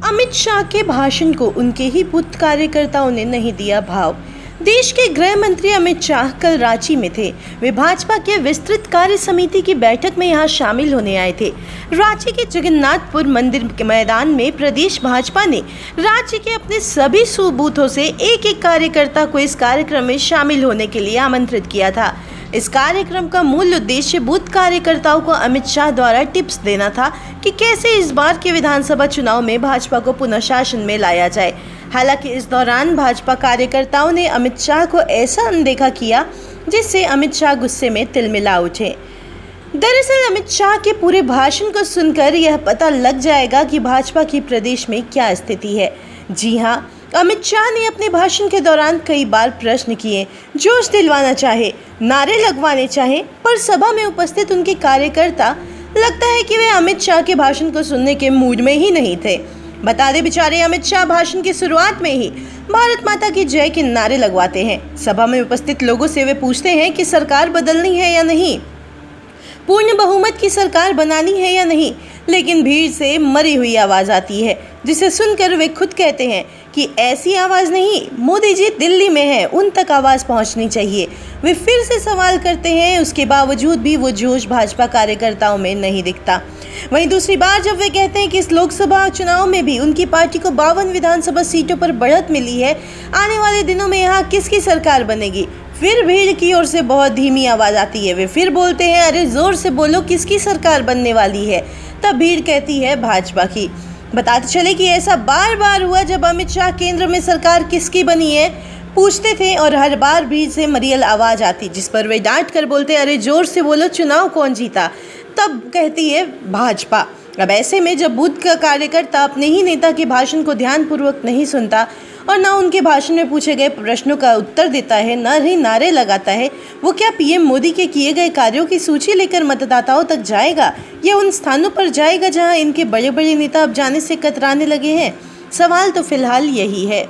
अमित शाह के भाषण को उनके ही बूथ कार्यकर्ताओं ने नहीं दिया भाव। देश के गृह मंत्री अमित शाह कल रांची में थे। वे भाजपा के विस्तृत कार्य समिति की बैठक में यहां शामिल होने आए थे। रांची के जगन्नाथपुर मंदिर के मैदान में प्रदेश भाजपा ने राज्य के अपने सभी 100 बूथों से एक एक कार्यकर्ता को इस कार्यक्रम में शामिल होने के लिए आमंत्रित किया था। इस कार्यक्रम का मूल उद्देश्य बूथ कार्यकर्ताओं को अमित शाह द्वारा टिप्स देना था कि कैसे इस बार के विधानसभा चुनाव में भाजपा को पुनः शासन में लाया जाए। हालांकि इस दौरान भाजपा कार्यकर्ताओं ने अमित शाह को ऐसा अनदेखा किया जिससे अमित शाह गुस्से में तिलमिला उठे। दरअसल अमित शाह के पूरे भाषण को सुनकर यह पता लग जाएगा कि भाजपा की प्रदेश में क्या स्थिति है। जी हां, अमित शाह ने अपने भाषण के दौरान कई बार प्रश्न किए, जोश दिलवाना चाहे, नारे लगवाने चाहे, पर सभा में उपस्थित उनके कार्यकर्ता लगता है कि वे अमित शाह के भाषण को सुनने के मूड में ही नहीं थे। बता दें, बेचारे अमित शाह भाषण की शुरुआत में ही भारत माता की जय के नारे लगवाते हैं। सभा में उपस्थित लोगों से वे पूछते हैं कि सरकार बदलनी है या नहीं, पूर्ण बहुमत की सरकार बनानी है या नहीं, लेकिन भीड़ से मरी हुई आवाज़ आती है जिसे सुनकर वे खुद कहते हैं कि ऐसी आवाज़ नहीं, मोदी जी दिल्ली में हैं, उन तक आवाज़ पहुंचनी चाहिए। वे फिर से सवाल करते हैं, उसके बावजूद भी वो जोश भाजपा कार्यकर्ताओं में नहीं दिखता। वहीं दूसरी बार जब वे कहते हैं कि इस लोकसभा चुनाव में भी उनकी पार्टी को 52 विधानसभा सीटों पर बढ़त मिली है, आने वाले दिनों में यहाँ किसकी सरकार बनेगी, फिर भीड़ की ओर से बहुत धीमी आवाज़ आती है। वे फिर बोलते हैं, अरे जोर से बोलो, किसकी सरकार बनने वाली है। तब भीड़ कहती है, भाजपा की। बताते चले कि ऐसा बार बार हुआ जब अमित शाह केंद्र में सरकार किसकी बनी है पूछते थे और हर बार भीड़ से मरियल आवाज़ आती, जिस पर वे डांट कर बोलते, अरे जोर से बोलो, चुनाव कौन जीता। तब कहती है, भाजपा। अब ऐसे में जब बूथ का कार्यकर्ता अपने ही नेता के भाषण को ध्यानपूर्वक नहीं सुनता और न उनके भाषण में पूछे गए प्रश्नों का उत्तर देता है, न ही नारे लगाता है, वो क्या पीएम मोदी के किए गए कार्यों की सूची लेकर मतदाताओं तक जाएगा या उन स्थानों पर जाएगा जहां इनके बड़े बड़े नेता अब जाने से कतराने लगे हैं? सवाल तो फिलहाल यही है।